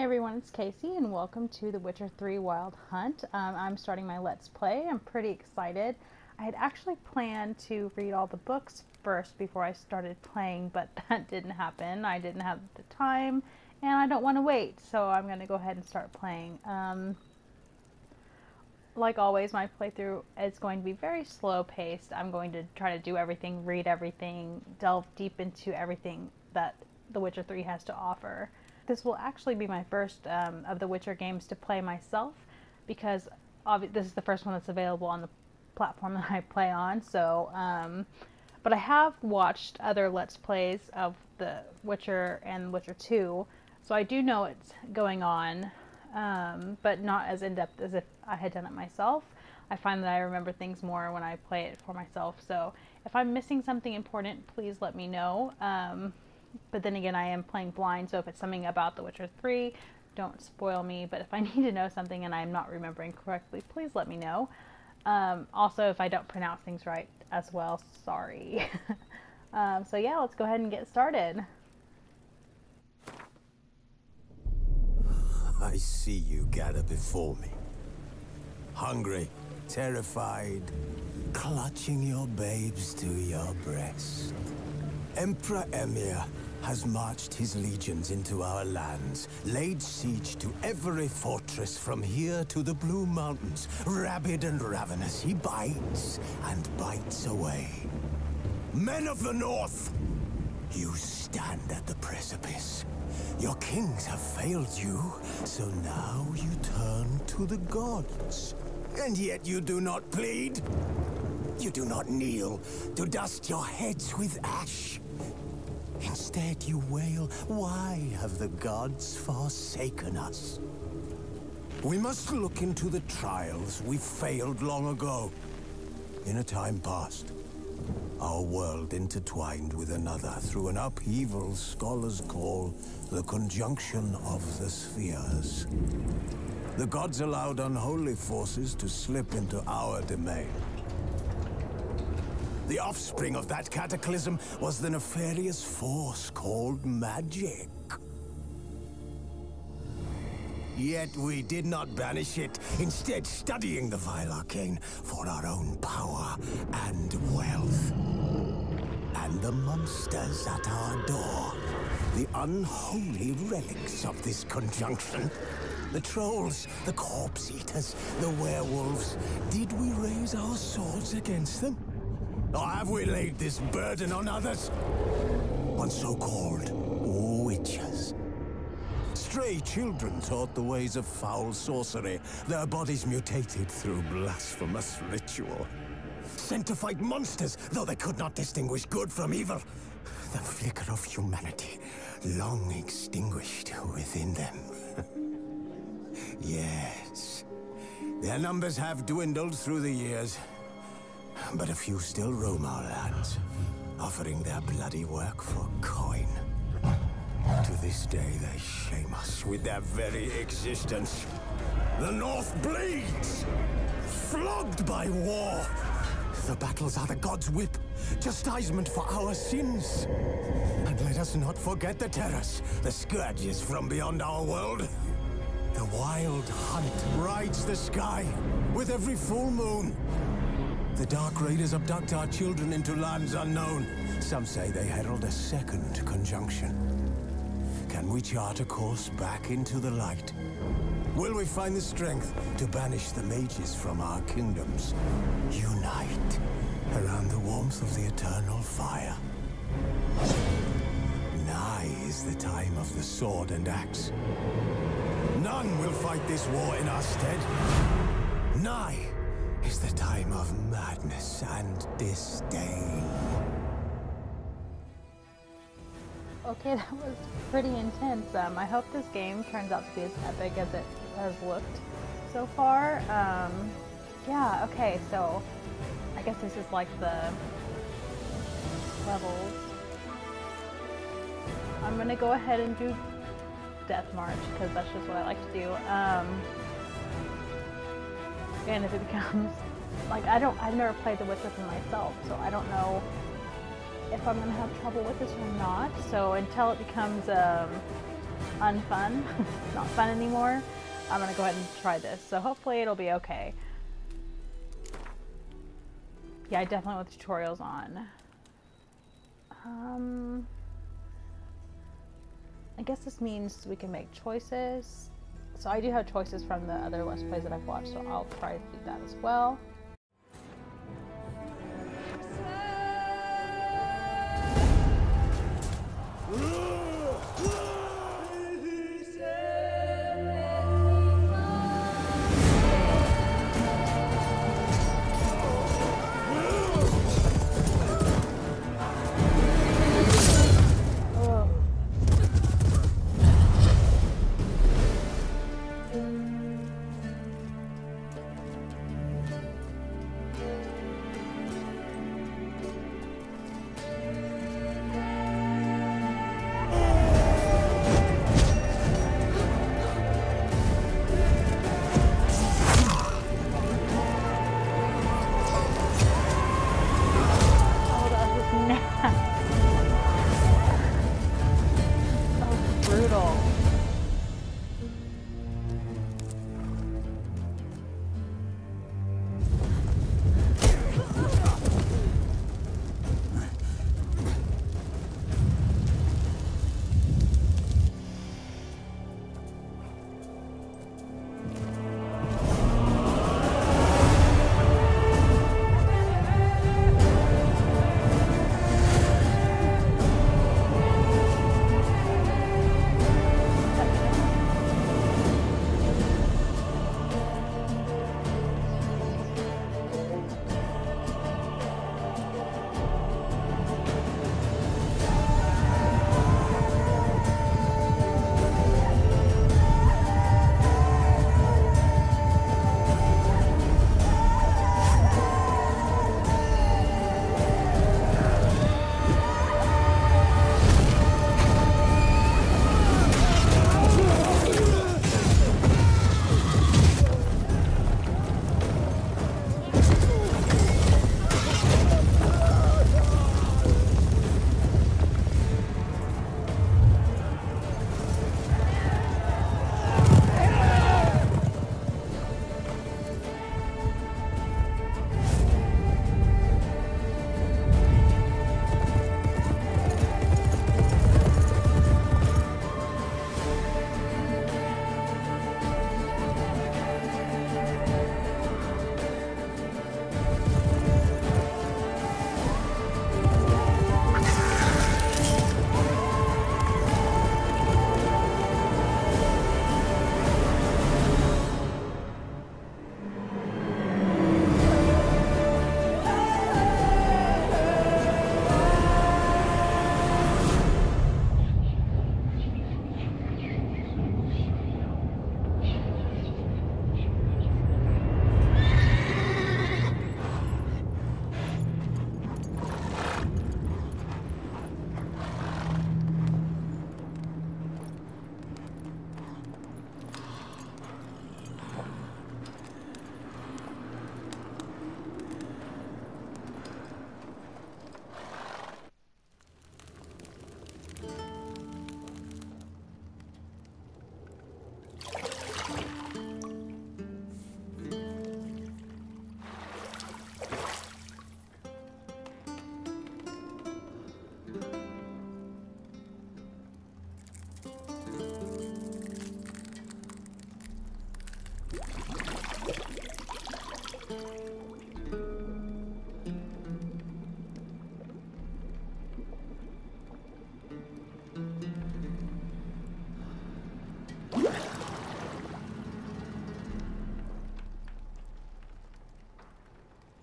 Hey everyone, it's Casey and welcome to The Witcher 3 Wild Hunt. I'm starting my Let's Play. I'm pretty excited. I had actually planned to read all the books first before I started playing, but that didn't happen. I didn't have the time and I don't want to wait, so I'm going to go ahead and start playing. Like always, my playthrough is going to be very slow paced. I'm going to try to do everything, read everything, delve deep into everything that The Witcher 3 has to offer. This will actually be my first of the Witcher games to play myself because this is the first one that's available on the platform that I play on. So, but I have watched other Let's Plays of The Witcher and Witcher 2, so I do know what's going on, but not as in-depth as if I had done it myself. I find that I remember things more when I play it for myself, so if I'm missing something important, please let me know. But then again, I am playing blind, so if it's something about The Witcher 3, don't spoil me. But if I need to know something and I'm not remembering correctly, please let me know. Also, if I don't pronounce things right as well, sorry. So yeah, let's go ahead and get started. I see you gather before me. Hungry, terrified, clutching your babes to your breast. Emperor Emhyr has marched his legions into our lands, laid siege to every fortress from here to the Blue Mountains. Rabid and ravenous, he bites and bites away. Men of the North, you stand at the precipice. Your kings have failed you, so now you turn to the gods. And yet you do not plead. You do not kneel to dust your heads with ash. Instead you wail, why have the gods forsaken us? We must look into the trials we failed long ago. In a time past, our world intertwined with another through an upheaval scholars call the conjunction of the spheres. The gods allowed unholy forces to slip into our domain. The offspring of that cataclysm was the nefarious force called magic. Yet we did not banish it, instead studying the vile arcane for our own power and wealth. And the monsters at our door, the unholy relics of this conjunction. The trolls, the corpse eaters, the werewolves. Did we raise our swords against them? Or have we laid this burden on others? On so-called witches. Stray children taught the ways of foul sorcery, their bodies mutated through blasphemous ritual. Sent to fight monsters, though they could not distinguish good from evil. The flicker of humanity, long extinguished within them. Yes, their numbers have dwindled through the years. But a few still roam our lands, offering their bloody work for coin. To this day, they shame us with their very existence. The North bleeds, flogged by war. The battles are the gods' whip, chastisement for our sins. And let us not forget the terrors, the scourges from beyond our world. The wild hunt rides the sky with every full moon. The Dark Raiders abduct our children into lands unknown. Some say they herald a second conjunction. Can we chart a course back into the light? Will we find the strength to banish the mages from our kingdoms? Unite around the warmth of the eternal fire. Nigh is the time of the sword and axe. None will fight this war in our stead. Nigh is the time of madness and disdain. Okay, that was pretty intense. I hope this game turns out to be as epic as it has looked so far. Yeah, okay, so I guess this is like the levels. I'm gonna go ahead and do Death March because that's just what I like to do. And if it becomes like I've never played The Witcher for myself, so I don't know if I'm gonna have trouble with this or not. So until it becomes unfun, not fun anymore, I'm gonna go ahead and try this. So hopefully it'll be okay. Yeah, I definitely want tutorials on. I guess this means we can make choices. So I do have choices from the other Let's Plays that I've watched, so I'll try to do that as well.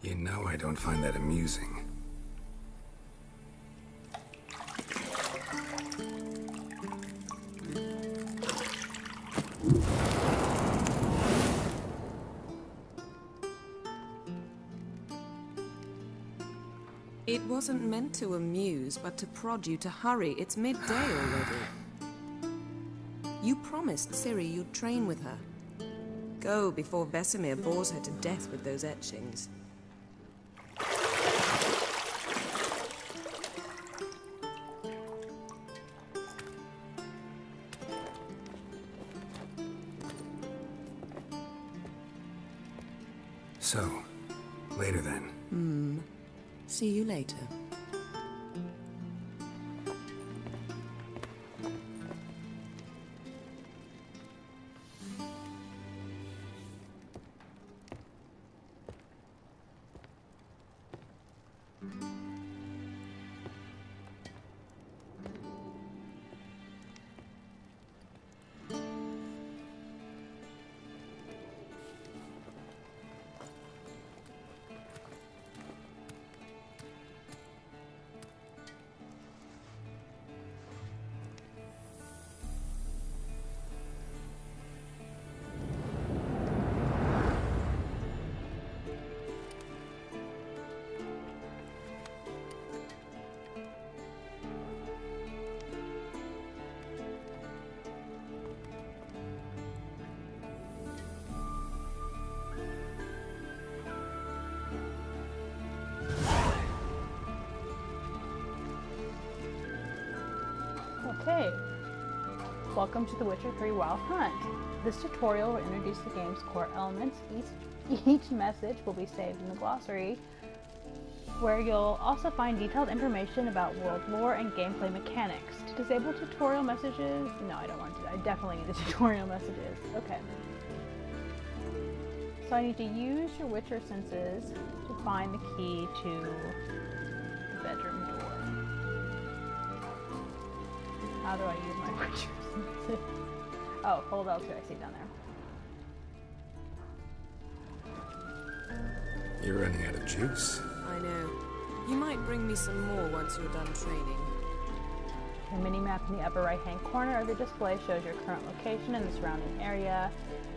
You know I don't find that amusing. It wasn't meant to amuse, but to prod you to hurry. It's midday already. You promised Ciri you'd train with her. Go before Vesemir bores her to death with those etchings. So, later then. See you later. Okay, welcome to The Witcher 3 Wild Hunt. This tutorial will introduce the game's core elements. Each message will be saved in the glossary, where you'll also find detailed information about world lore and gameplay mechanics. To disable tutorial messages, no, I don't want to. I definitely need the tutorial messages. Okay. So I need to use your Witcher senses to find the key to the bedroom door. How do I use my Witcher senses? Oh, hold L2, I see it down there. You're running out of juice. I know. You might bring me some more once you're done training. The mini-map in the upper right-hand corner of the display shows your current location and the surrounding area.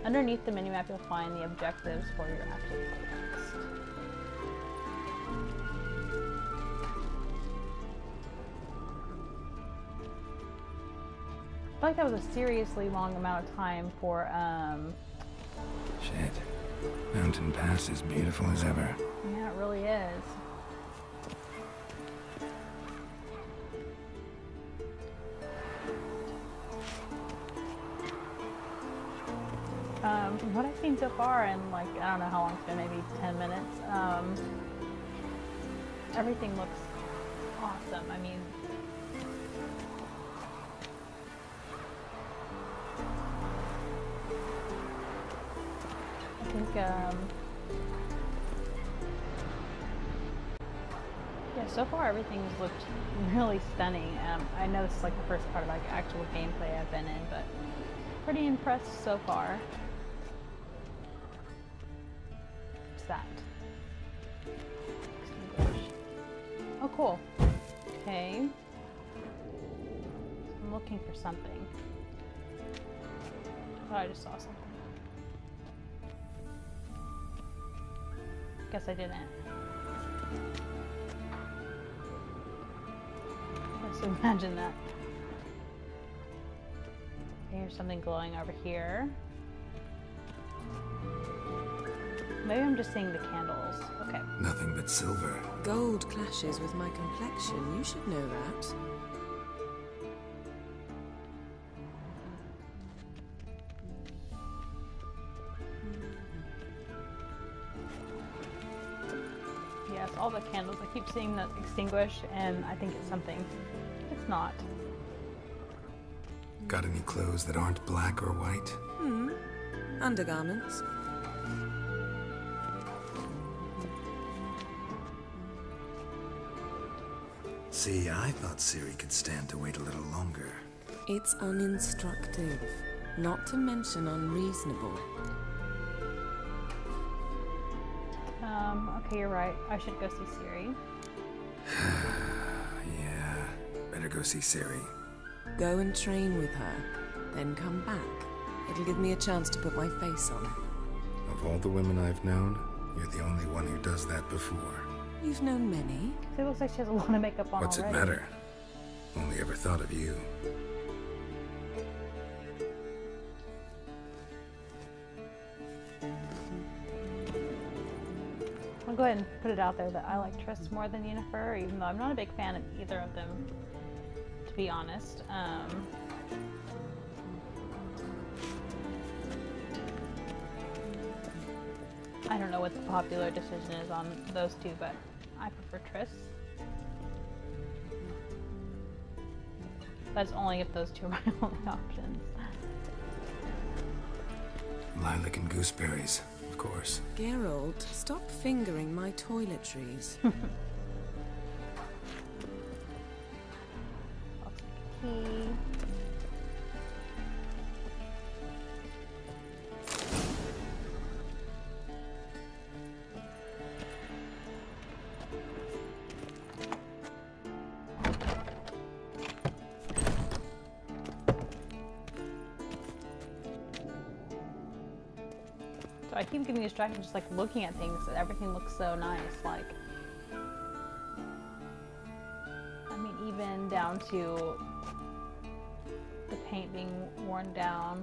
Underneath the mini-map, you'll find the objectives for your active quest. I feel like that was a seriously long amount of time for, Shit. Mountain Pass is beautiful as ever. yeah, it really is. From what I've seen so far, and like, I don't know how long it's been, maybe 10 minutes, everything looks awesome. I mean, I think, yeah, so far everything's looked really stunning. I know this is like the first part of like actual gameplay I've been in, but pretty impressed so far. What's that? Oh, cool. Okay. I'm looking for something. Oh, I just saw something. Guess I didn't. Just imagine that. Here's something glowing over here. Maybe I'm just seeing the candles. Okay. Nothing but silver. Gold clashes with my complexion. You should know that. Yes, all the candles. I keep seeing that extinguish, and I think it's something. It's not. Got any clothes that aren't black or white? Undergarments. See, I thought Ciri could stand to wait a little longer. It's uninstructive, not to mention unreasonable. Okay, you're right. I should go see Ciri. Yeah, better go see Ciri. Go and train with her, then come back. It'll give me a chance to put my face on. Of all the women I've known, you're the only one who does that before. You've known many. It looks like she has a lot of makeup on What's already. it matter? Only ever thought of you. I'll go ahead and put it out there that I like Triss more than Yennefer, even though I'm not a big fan of either of them, to be honest. I don't know know what the popular decision is on those two, but I prefer Triss. That's only if those two are my only options. Lilac and gooseberries, of course. Geralt, stop fingering my toiletries. Key. So I keep getting distracted just like looking at things, and everything looks so nice. Like, I mean, even down to the paint being worn down.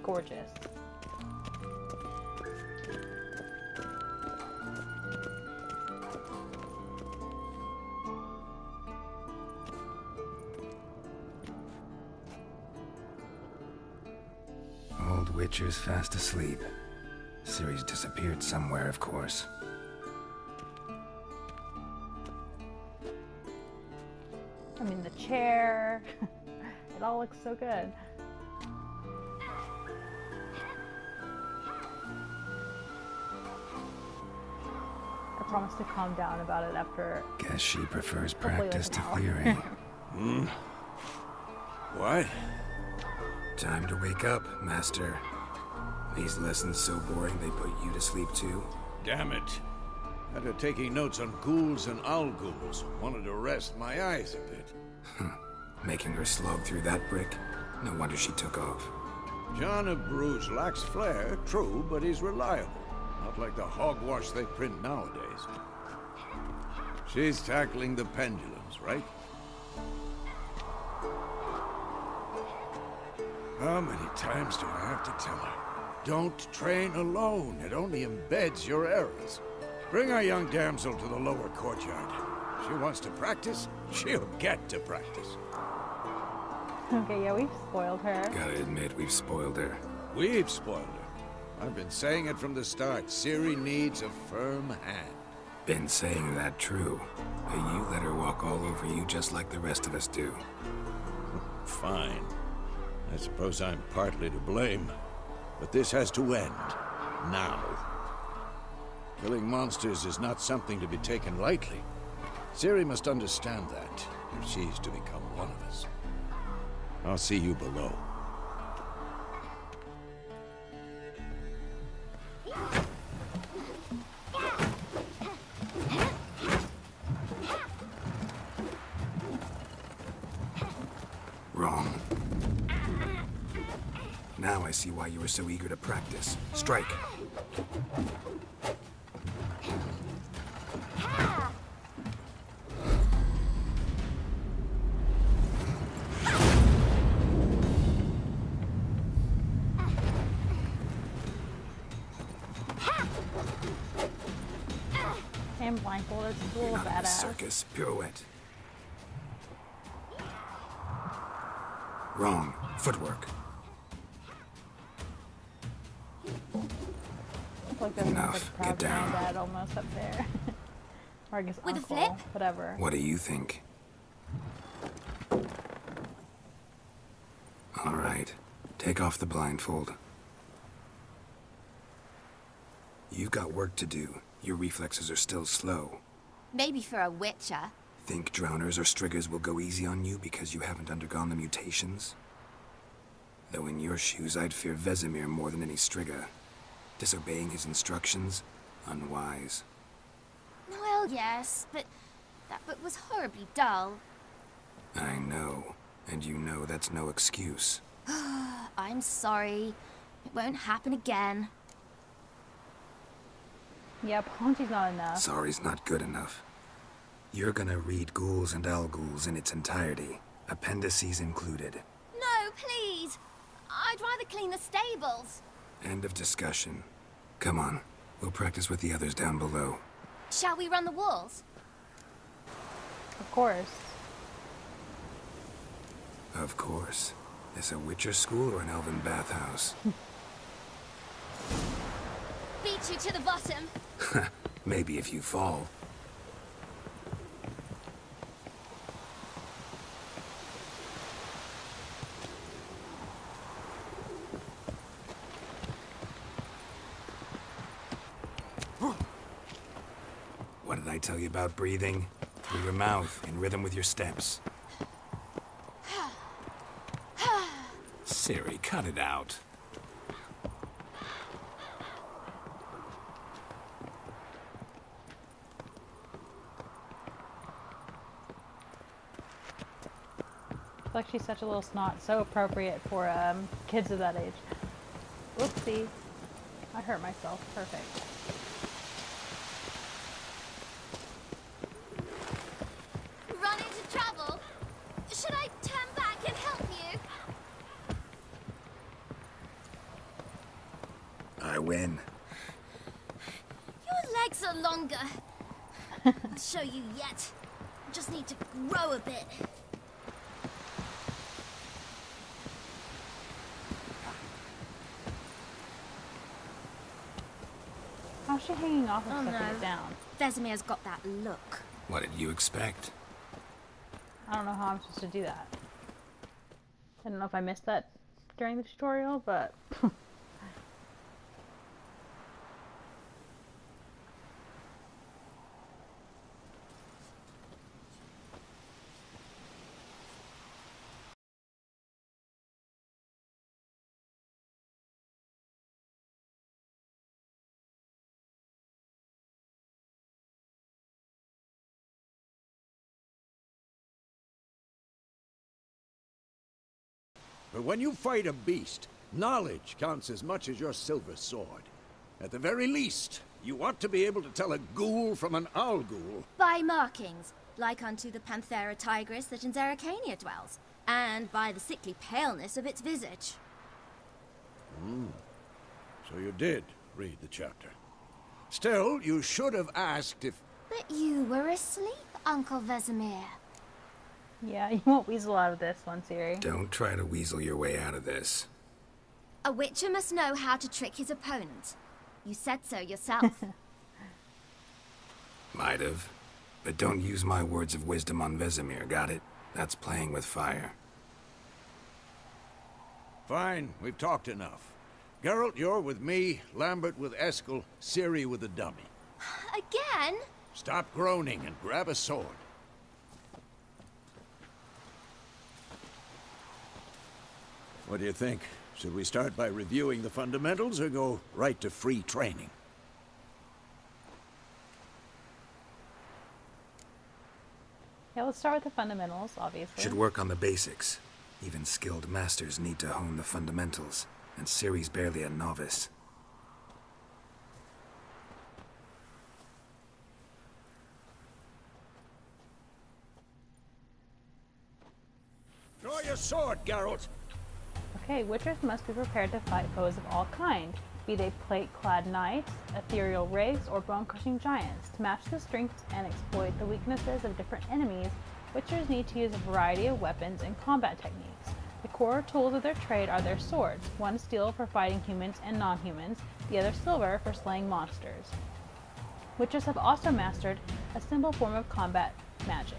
Gorgeous. Old Witcher's fast asleep. Ciri's disappeared somewhere, of course. I mean, the chair. It all looks so good. I promise to calm down about it after. Guess she prefers Hopefully practice like to an hour. theory. What? Time to wake up, Master. These lessons so boring they put you to sleep too? Damn it. After taking notes on ghouls and owl-ghouls, wanted to rest my eyes a bit. Making her slog through that brick? No wonder she took off. John of Bruges lacks flair, true, but he's reliable. Not like the hogwash they print nowadays. She's tackling the pendulums, right? How many times do I have to tell her? Don't train alone. It only embeds your errors. Bring our young damsel to the lower courtyard. She wants to practice, she'll get to practice. Okay, yeah, we've spoiled her. Gotta admit, we've spoiled her. We've spoiled her. I've been saying it from the start. Ciri needs a firm hand. Been saying that true. But you let her walk all over you just like the rest of us do. Fine. I suppose I'm partly to blame. But this has to end. Now. Killing monsters is not something to be taken lightly. Ciri must understand that, if she's to become one of us. I'll see you below. Wrong. Now I see why you were so eager to practice. Strike. And blindfolded, it's a little Not in a badass. circus. Pirouette. Wrong. Footwork. Like there's Enough. like a proud Get down. granddad almost up there. Or I guess With a uncle, flip? whatever. What do you think? All right. Take off the blindfold. You've got work to do. Your reflexes are still slow. Maybe for a witcher. Think drowners or striggers will go easy on you because you haven't undergone the mutations? Though in your shoes, I'd fear Vesemir more than any strigger. Disobeying his instructions? Unwise. Well, yes, but that book was horribly dull. I know. And you know that's no excuse. I'm sorry. It won't happen again. Yeah, apology's not enough. Sorry's not good enough. You're gonna read Ghouls and Owl-Ghouls in its entirety. Appendices included. No, please. I'd rather clean the stables. End of discussion. Come on. We'll practice with the others down below. Shall we run the walls? Of course. Of course. Is a Witcher school or an elven bathhouse? beat you to the bottom. Maybe if you fall. What did I tell you about breathing? Through your mouth, in rhythm with your steps. Ciri, cut it out. Like she's such a little snot, so appropriate for kids of that age. Oopsie. I hurt myself. Perfect. Run into trouble? Should I turn back and help you? I win. Your legs are longer. I'll show you yet. Just need to grow a bit. How's she hanging off and Oh stuffing no. it down? Vesemir's got that look. What did you expect? I don't know how I'm supposed to do that. I don't know if I missed that during the tutorial, but... But when you fight a beast, knowledge counts as much as your silver sword. At the very least, you ought to be able to tell a ghoul from an owl ghoul. By markings, like unto the Panthera tigris that in Zerrikania dwells, and by the sickly paleness of its visage. So you did read the chapter. Still, you should have asked if... But you were asleep, Uncle Vesemir. yeah, you won't weasel out of this one, Ciri. Don't try to weasel your way out of this. A witcher must know how to trick his opponent. You said so yourself. Might have. But don't use my words of wisdom on Vesemir, got it? That's playing with fire. Fine, we've talked enough. Geralt, you're with me, Lambert with Eskel, Ciri with the dummy. Again? Stop groaning and grab a sword. What do you think? Should we start by reviewing the fundamentals or go right to free training? Yeah, let's start with the fundamentals, obviously. Should work on the basics. Even skilled masters need to hone the fundamentals, and Ciri's barely a novice. Draw your sword, Geralt! Okay, witchers must be prepared to fight foes of all kinds, be they plate-clad knights, ethereal wraiths, or bone-crushing giants. To match the strengths and exploit the weaknesses of different enemies, witchers need to use a variety of weapons and combat techniques. The core tools of their trade are their swords, one steel for fighting humans and non-humans, the other silver for slaying monsters. Witchers have also mastered a simple form of combat magic.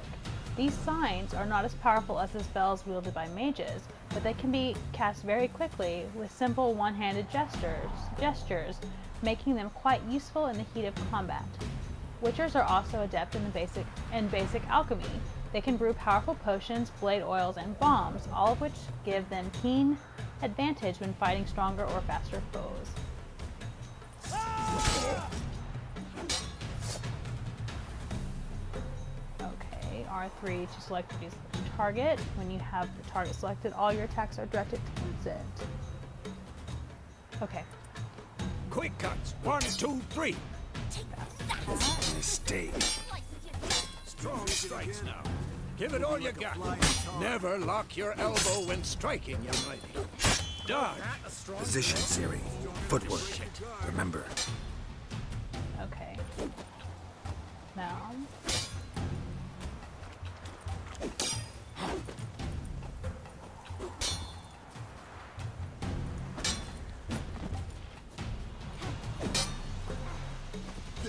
These signs are not as powerful as the spells wielded by mages, but they can be cast very quickly with simple one-handed gestures, making them quite useful in the heat of combat. Witchers are also adept in basic alchemy. They can brew powerful potions, blade oils, and bombs, all of which give them keen advantage when fighting stronger or faster foes. Okay, R3 to select your target. When you have the target selected, all your attacks are directed towards it. Okay. Quick cuts! 1, 2, 3! Mistake. Strong strikes now. Give it all you got. Never lock your elbow when striking, young lady. Dodge! Position, Ciri. Footwork. Remember. Okay. Now.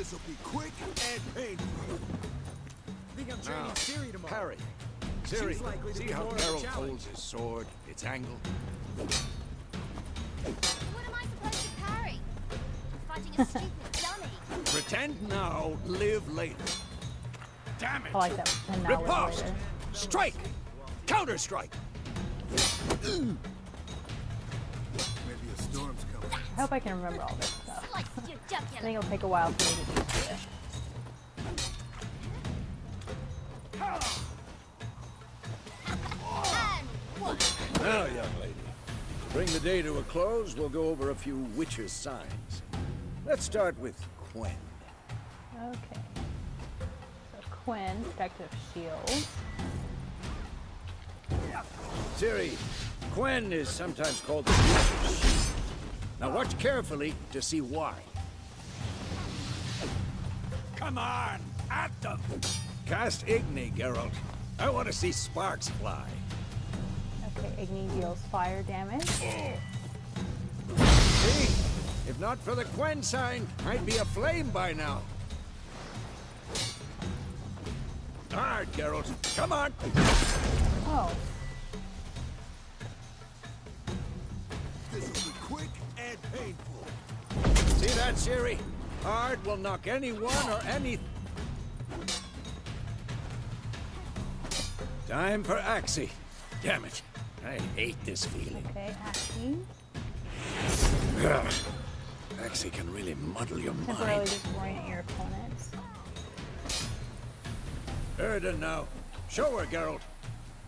This'll be quick and painful. I think I'm training Ciri tomorrow. Parry. Ciri, She's likely to see be how more of a Geralt challenge. holds his sword, its angle? What am I supposed to parry? I'm fighting a stupid dummy. Pretend now, live later. Damn it! I like that. And now Riposte! later. Strike! Counter-strike! Maybe a storm's coming. I hope I can remember all this stuff. Slice your I jugular. think it'll take a while for me to get used to it. And one. Now, young lady, to bring the day to a close, we'll go over a few Witcher signs. Let's start with Quen. Okay. So Quinn, protective shield. Ciri, Quen is sometimes called the Witcher's Shield. Now watch carefully to see why. Come on, at them! Cast Igni, Geralt. I want to see sparks fly. Okay, Igni deals fire damage. See? If not for the Quen sign, I'd be aflame by now. Hard, Geralt. Come on! Oh, This'll be quick and painful. See that, Ciri? Hard will knock anyone or any... Time for Axii. Damn it. I hate this feeling. okay, Axii. Ugh. Axii can really muddle your Temporarily mind. disorient your opponents. Erden now. Show her, Geralt.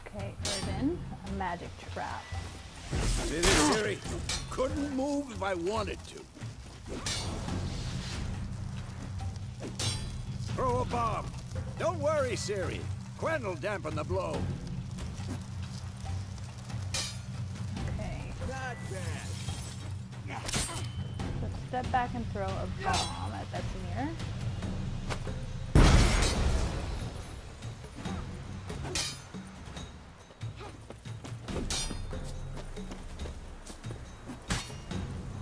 Okay, Erden, a magic trap. See this, Ciri? Couldn't move if I wanted to. Throw a bomb. Don't worry, Ciri. Quen will dampen the blow. Okay, Not bad. so step back and throw a bomb at Vesemir.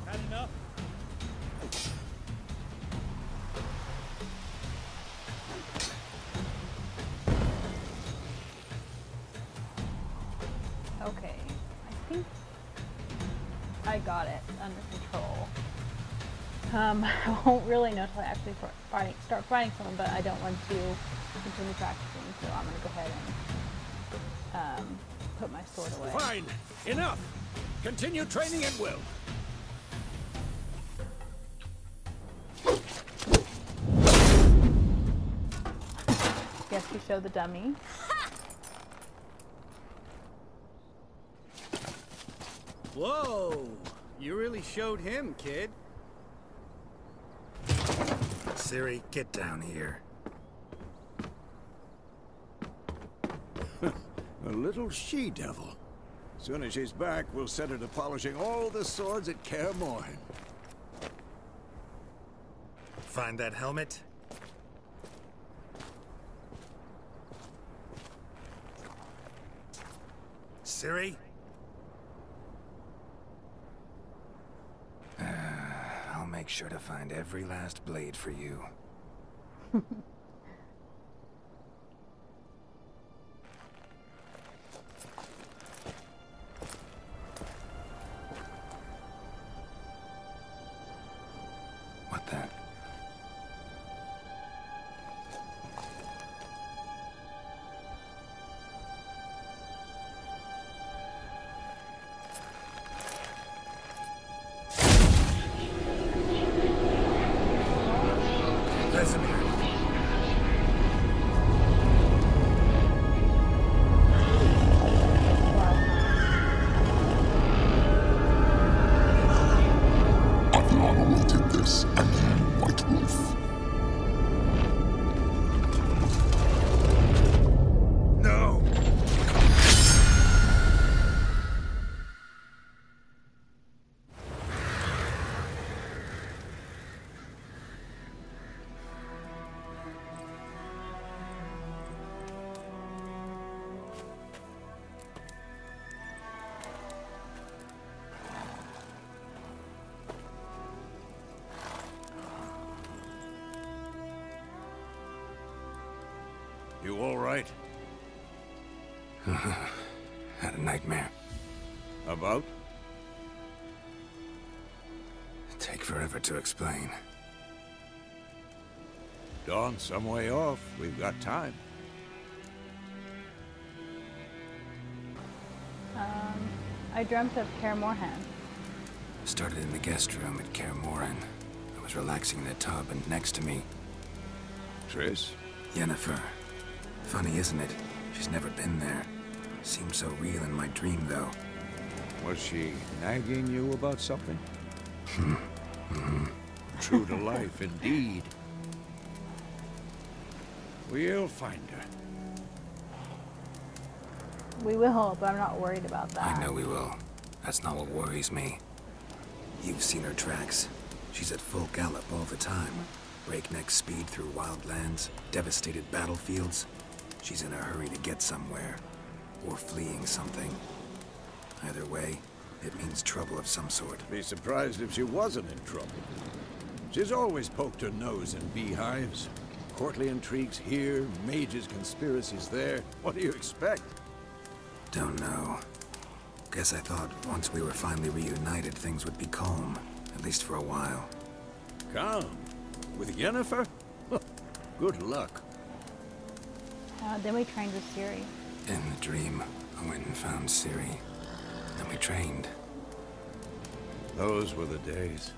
Had enough? Okay, I think I got it under control. I won't really know till I actually start fighting someone, but I don't want to continue practicing, so I'm gonna go ahead and put my sword away. Fine. Enough. Continue training at will. Guess you show the dummy. Whoa! You really showed him, kid. Ciri, get down here. A little she-devil. Soon as she's back, we'll set her to polishing all the swords at Kaer Morhen. Find that helmet? Ciri? I'll make sure to find every last blade for you. What the? Vesemir, nightmare. About? Take forever to explain. Dawn's some way off. We've got time. I dreamt of Kaer Morhen. Started in the guest room at Kaer Morhen. I was relaxing in a tub, and next to me, Triss? Yennefer. Funny, isn't it? She's never been there. Seemed so real in my dream, though. Was she nagging you about something? True to life, indeed. We'll find her. We will, but I'm not worried about that. I know we will. That's not what worries me. You've seen her tracks. She's at full gallop all the time. Breakneck speed through wild lands, devastated battlefields. She's in a hurry to get somewhere. Or fleeing something. Either way, it means trouble of some sort. Be surprised if she wasn't in trouble. She's always poked her nose in beehives. Courtly intrigues here, mages' conspiracies there. What do you expect? Don't know. Guess I thought once we were finally reunited, things would be calm. At least for a while. Calm? With Yennefer? Good luck. Then we trained with Ciri. In the dream, I went and found Ciri. And we trained. Those were the days.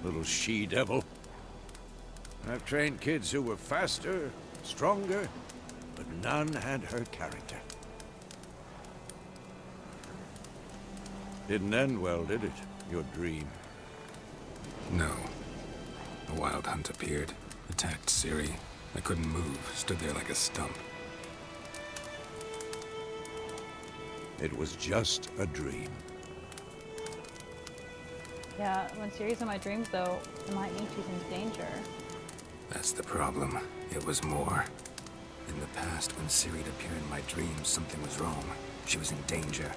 Little she-devil. I've trained kids who were faster, stronger, but none had her character. Didn't end well, did it? Your dream? No. A wild hunt appeared, attacked Ciri. I couldn't move, stood there like a stump. It was just a dream. Yeah, when Ciri's in my dreams, though, it might mean she's in danger. That's the problem. It was more. In the past, when Ciri'd appear in my dreams, something was wrong. She was in danger.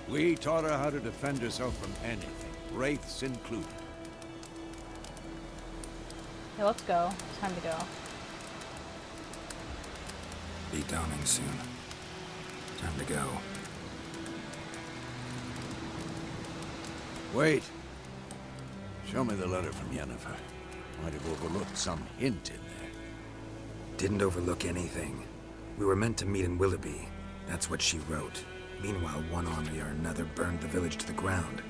We taught her how to defend herself from anything, wraiths included. Okay, let's go. It's time to go. Be dawning soon. Time to go. Wait. Show me the letter from Yennefer. Might have overlooked some hint in there. Didn't overlook anything. We were meant to meet in Willoughby. That's what she wrote. Meanwhile, one army or another burned the village to the ground.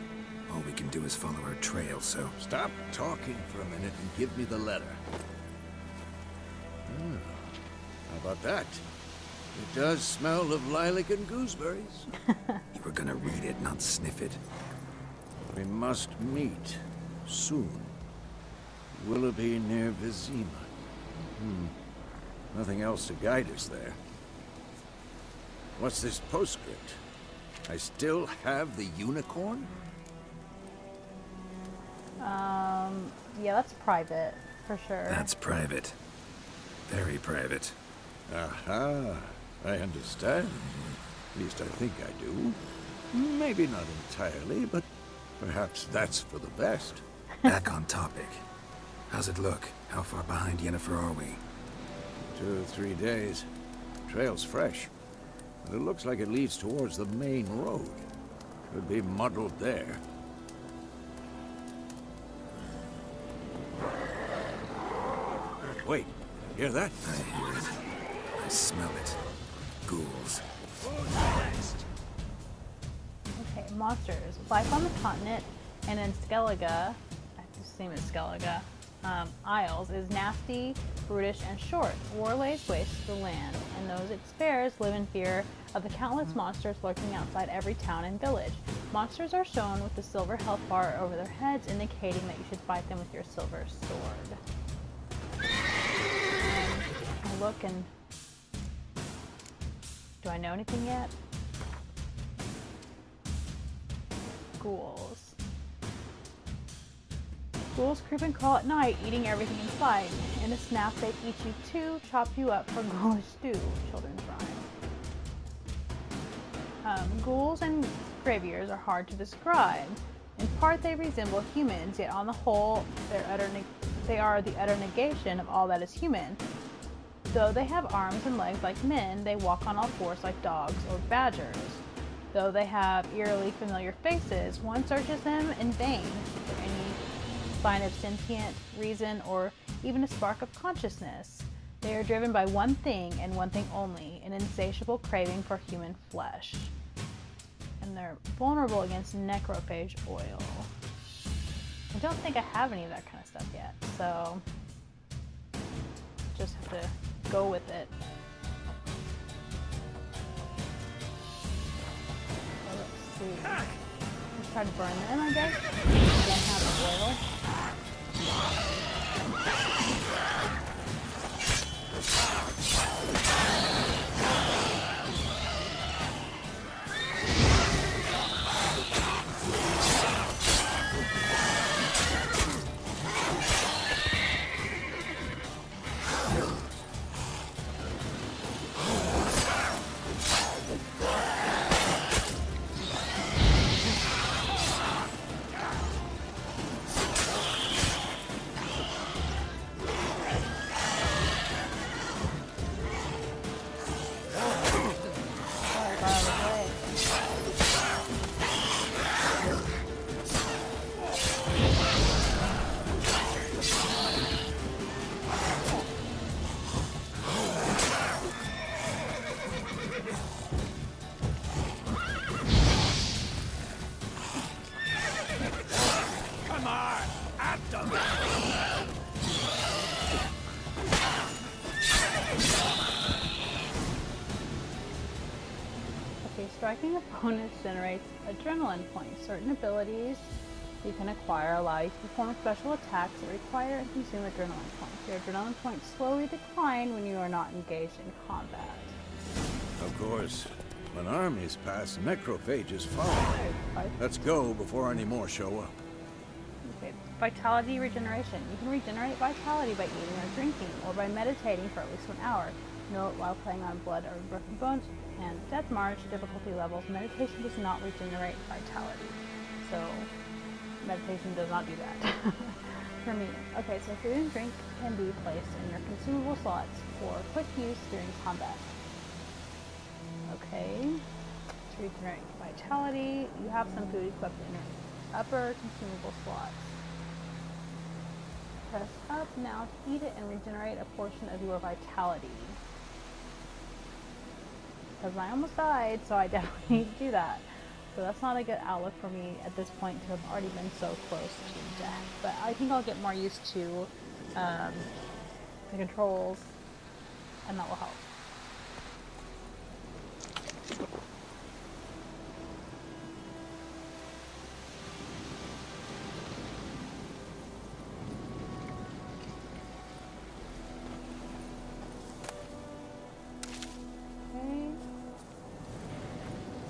All we can do is follow her trail, so... Stop talking for a minute and give me the letter. How about that? It does smell of lilac and gooseberries. You were gonna read it, not sniff it. We must meet soon. Willoughby near Vizima. Nothing else to guide us there. What's this postscript? I still have the unicorn? Yeah, that's private, for sure. That's private. Very private. Aha, I understand. At least I think I do. Maybe not entirely, but perhaps that's for the best. Back on topic. How's it look? How far behind Yennefer are we? 2 or 3 days. Trail's fresh. And it looks like it leads towards the main road. Could be muddled there. Wait, hear that? I hear it. I smell it. Ghouls. Okay, monsters. Life on the continent and in Skellige, I assume it's Skellige, Isles is nasty, brutish, and short. War lays waste to the land, and those it spares live in fear of the countless monsters lurking outside every town and village. Monsters are shown with the silver health bar over their heads, indicating that you should fight them with your silver sword. I look and... do I know anything yet? Ghouls. Ghouls creep and crawl at night, eating everything in sight. In a snap, they eat you too, chop you up for ghoulish stew. Children's rhyme. Ghouls and graviers are hard to describe. In part, they resemble humans, yet on the whole, they are the utter negation of all that is human. Though they have arms and legs like men, they walk on all fours like dogs or badgers. Though they have eerily familiar faces, one searches them in vain for any sign of sentient reason or even a spark of consciousness. They are driven by one thing and one thing only, an insatiable craving for human flesh. And they're vulnerable against necrophage oil. I don't think I have any of that kind of stuff yet, so just have to go with it. So let's see. Let's try to burn them, I guess. Don't have the oil. Striking opponents generates adrenaline points. Certain abilities you can acquire allow you to perform special attacks that require and consume adrenaline points. Your adrenaline points slowly decline when you are not engaged in combat. Of course, when armies pass, necrophages follow. Let's go before any more show up. Okay. Vitality regeneration. You can regenerate vitality by eating or drinking, or by meditating for at least 1 hour. Note, while playing on blood or broken bones and death march difficulty levels, meditation does not regenerate vitality. So, meditation does not do that for me. Okay, so food and drink can be placed in your consumable slots for quick use during combat. Okay, to regenerate vitality, you have some food equipped in your upper consumable slots. Press up now to eat it and regenerate a portion of your vitality. Because I almost died, so I definitely need to do that. So that's not a good outlook for me at this point to have already been so close to death. But I think I'll get more used to the controls, and that will help.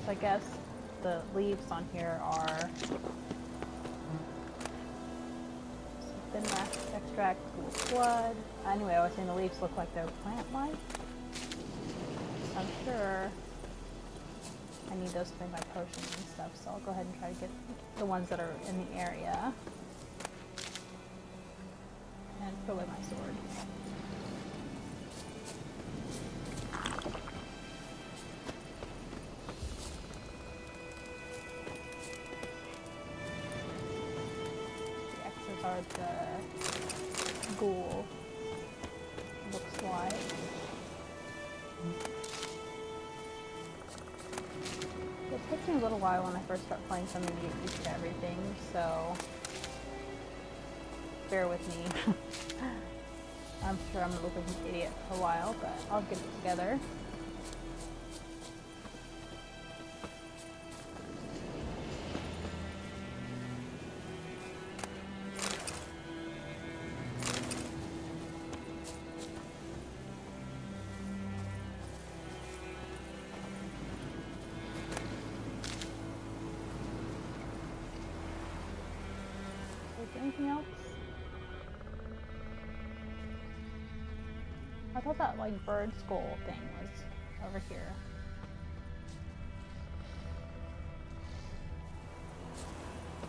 I guess the leaves on here are thin extract, cool blood. Anyway, I was saying the leaves look like they're plant-like. I'm sure I need those to make my potions and stuff, so I'll go ahead and try to get the ones that are in the area and throw away my sword. The ghoul looks like. It takes me a little while when I first start playing something to get used to everything, so bear with me. I'm sure I'm gonna look like an idiot for a while, but I'll get it together. Anything else? I thought that like bird skull thing was over here.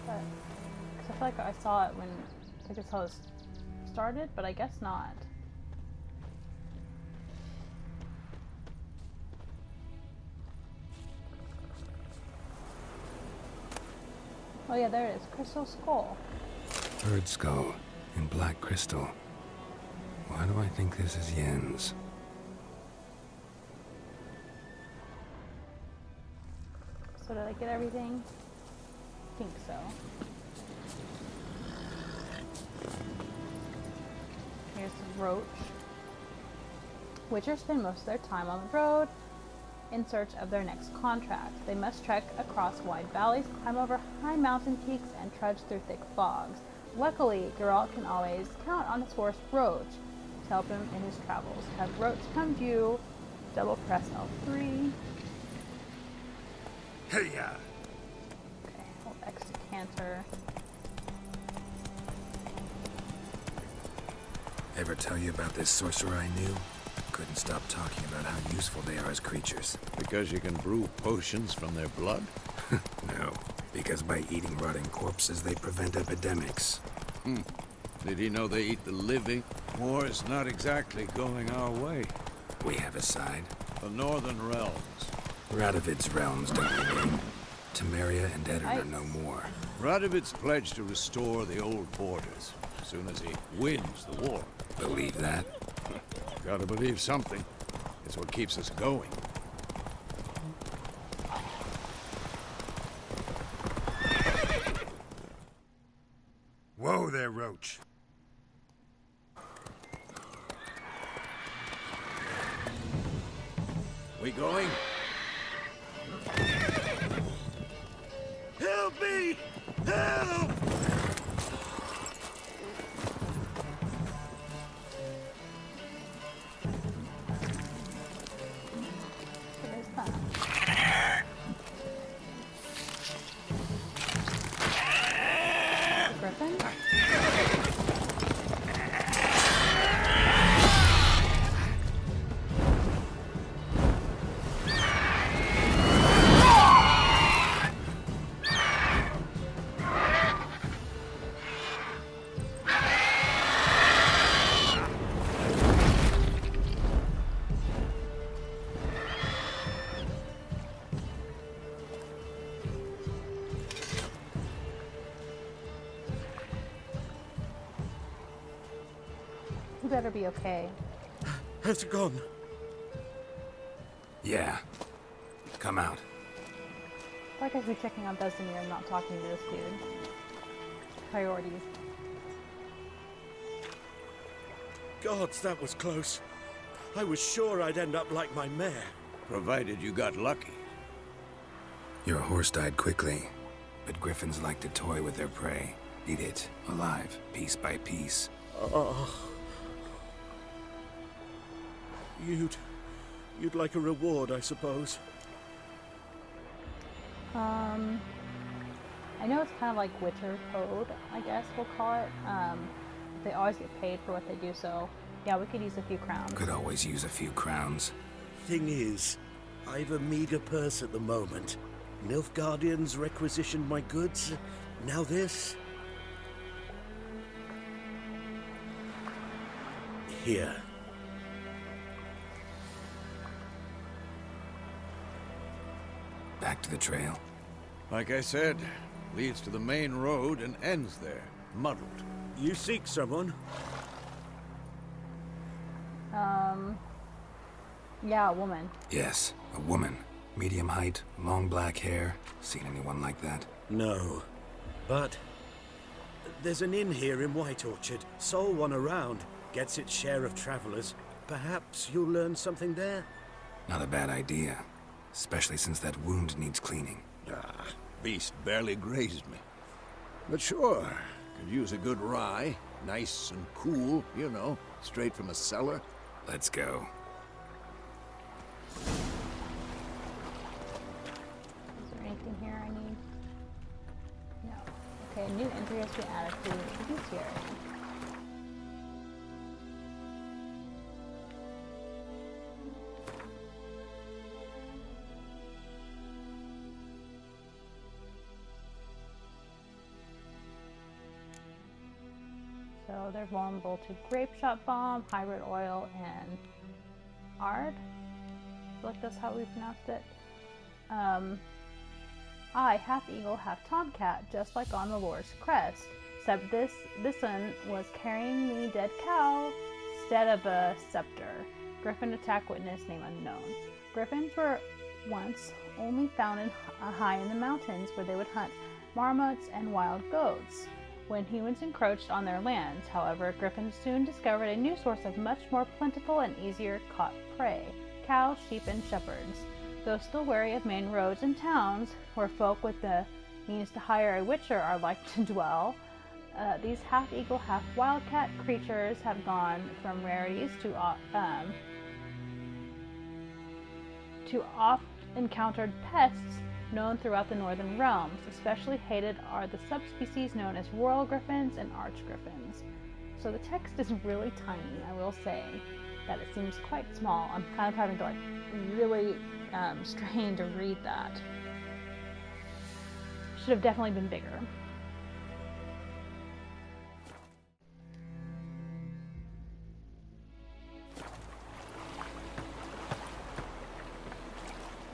But cause I feel like I saw it when I guess how this started, but I guess not. Oh yeah, there it is. Crystal skull. Bird skull in black crystal. Why do I think this is Yen's? So did I get everything? I think so. Here's the Roach. Witchers spend most of their time on the road in search of their next contract. They must trek across wide valleys, climb over high mountain peaks, and trudge through thick fogs. Luckily, Geralt can always count on his horse Roach to help him in his travels. Have Roach come due, double press L3. Hey ya! Okay, hold X to canter. Ever tell you about this sorcerer I knew? Couldn't stop talking about how useful they are as creatures. Because you can brew potions from their blood? No, because by eating rotting corpses, they prevent epidemics. Did he know they eat the living? War's not exactly going our way. We have a side. The Northern Realms. Radovid's realms don't remain. Temeria and Eddard are no more. Radovid's pledged to restore the old borders as soon as he wins the war. Believe that? Gotta believe something. It's what keeps us going. Whoa there, Roach. We going? Help me! Help! What is that? Griffin? You better be okay. Has it gone? Yeah. Come out. I like I should be checking on Vesemir and not talking to this dude. Priorities. Gods, that was close. I was sure I'd end up like my mare. Provided you got lucky. Your horse died quickly, but griffins like to toy with their prey. Eat it, alive, piece by piece. Oh. You'd like a reward, I suppose. I know it's kind of like Witcher code, I guess we'll call it. They always get paid for what they do, so yeah, we could use a few crowns. Could always use a few crowns. Thing is, I've a meager purse at the moment. Nilfgaardians requisitioned my goods. Now this. Here. Back to the trail. Like I said, leads to the main road and ends there, muddled. You seek someone? Yeah, a woman. Yes, a woman. Medium height, long black hair. Seen anyone like that? No. But there's an inn here in White Orchard. Sole one around. Gets its share of travelers. Perhaps you'll learn something there? Not a bad idea. Especially since that wound needs cleaning. Beast barely grazed me. But sure, could use a good rye. Nice and cool, you know, straight from a cellar. Let's go. Is there anything here I need? No. Okay, a new entry has been added to the bestiary. So they're vulnerable to grape shot bomb, hybrid oil, and ard. I feel like that's how we pronounced it. I, half eagle, half tomcat, just like on the Lord's crest. Except this one was carrying me dead cow instead of a scepter. Griffin attack witness name unknown. Griffins were once only found high in the mountains where they would hunt marmots and wild goats. When humans encroached on their lands, however, griffins soon discovered a new source of much more plentiful and easier caught prey: cows, sheep, and shepherds. Though still wary of main roads and towns, where folk with the means to hire a witcher are like to dwell, these half-eagle, half-wildcat creatures have gone from rarities to oft-encountered pests known throughout the northern realms. Especially hated are the subspecies known as royal griffins and archgriffins. So the text is really tiny. I will say that it seems quite small. I'm kind of having to really strain to read that. Should have definitely been bigger.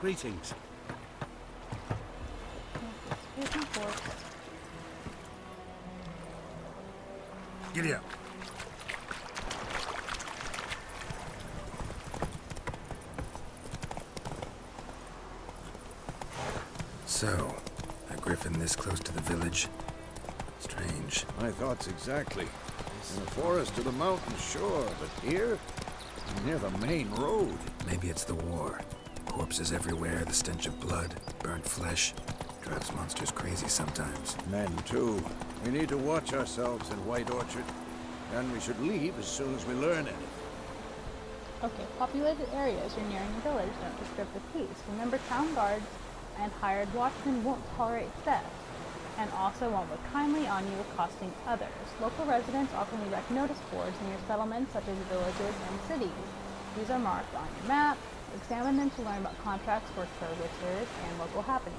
Greetings. Giddy up. So, a griffin this close to the village? Strange. My thoughts exactly. In the forest or the mountain, sure, but here? Near the main road. Maybe it's the war. Corpses everywhere, the stench of blood, burnt flesh. Drives monsters crazy sometimes. Men, too. We need to watch ourselves in White Orchard. And we should leave as soon as we learn anything. Okay, populated areas. You're nearing a village. Don't disturb the peace. Remember, town guards and hired watchmen won't tolerate theft, and also won't look kindly on you accosting others. Local residents often erect notice boards near settlements such as villages and cities. These are marked on your map. Examine them to learn about contracts for witchers and local happenings.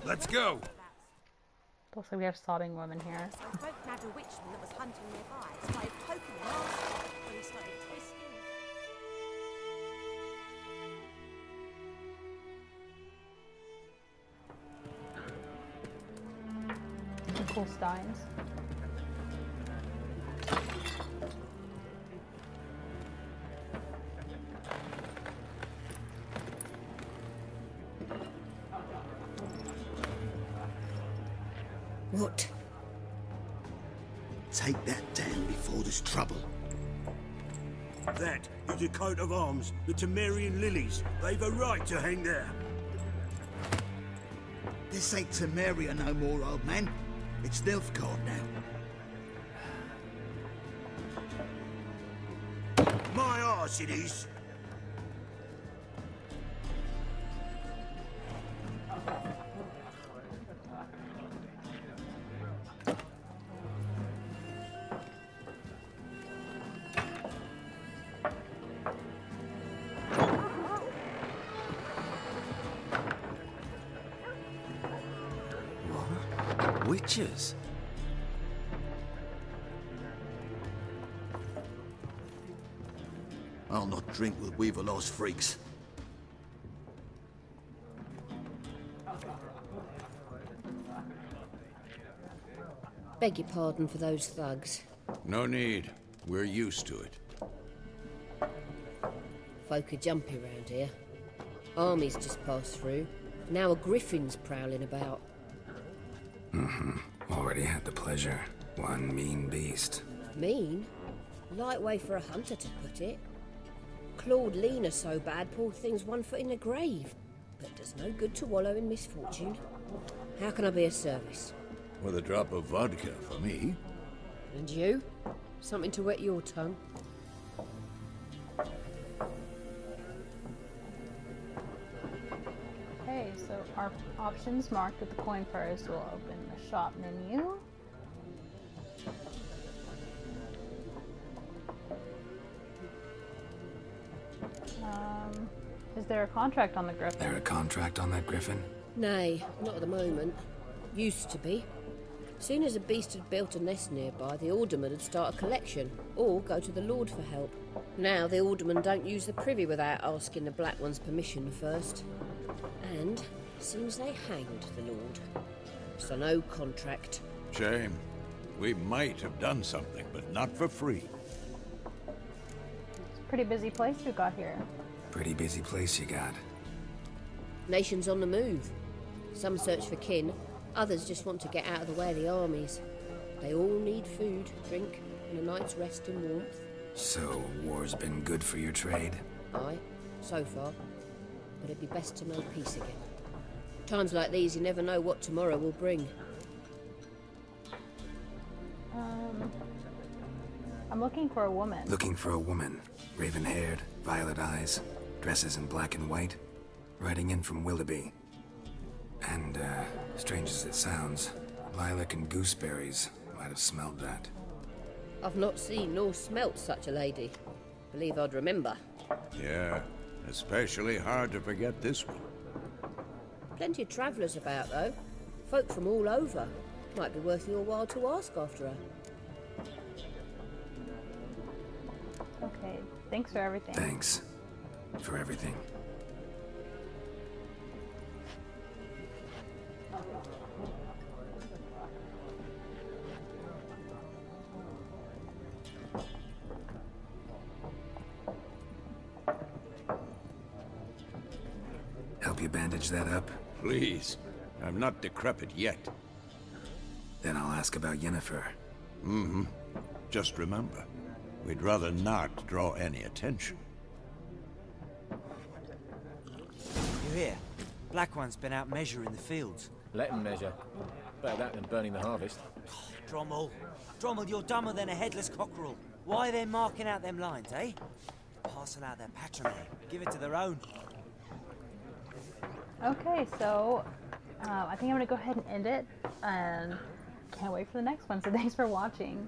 Let's go! Looks like we have sobbing women here. I don't nabbed a witchman that was hunting nearby. I started poking him last time when he started twisting. Cool steins. What? Take that down before there's trouble. That is a coat of arms, the Temerian lilies. They've a right to hang there. This ain't Temeria no more, old man. It's Nilfgaard now. My arse it is. Witches? I'll not drink with Weaverlost freaks. Beg your pardon for those thugs. No need. We're used to it. Folk are jumpy round here. Armies just passed through. Now a griffin's prowling about. Already had the pleasure. One mean beast. Mean? Light way for a hunter to put it. Clawed Lena so bad, poor thing's 1 foot in the grave. But does no good to wallow in misfortune. How can I be of service? With a drop of vodka for me. And you? Something to wet your tongue? Okay, so our options marked with the coin purse will open the shop menu. Is there a contract on the griffin? There a contract on that griffin? Nay, not at the moment. Used to be. Soon as a beast had built a nest nearby, the alderman would start a collection, or go to the Lord for help. Now the aldermen don't use the privy without asking the Black One's permission first. And seems they hanged the Lord. So no contract. Shame. We might have done something, but not for free. It's a pretty busy place we got here. Pretty busy place you got. Nations on the move. Some search for kin, others just want to get out of the way of the armies. They all need food, drink, and a night's rest and warmth. So, war's been good for your trade? Aye, so far. But it'd be best to know peace again. Times like these, you never know what tomorrow will bring. I'm looking for a woman. Looking for a woman. Raven-haired, violet eyes, dresses in black and white. Riding in from Willoughby. And, strange as it sounds, lilac and gooseberries might have smelled that. I've not seen nor smelt such a lady. Believe I'd remember. Yeah, especially hard to forget this one. Plenty of travellers about, though. Folk from all over. Might be worth your while to ask after her. Okay, thanks for everything. Thanks for everything. Help you bandage that up? Please. I'm not decrepit yet. Then I'll ask about Yennefer. Mm-hmm. Just remember, we'd rather not draw any attention. You hear? Black One's been out measuring the fields. Let him measure. Better that than burning the harvest. Drommel. Drommel, you're dumber than a headless cockerel. Why are they marking out them lines, eh? Passing out their patrimony. Give it to their own. Okay, so I think I'm gonna go ahead and end it, and can't wait for the next one. So thanks for watching.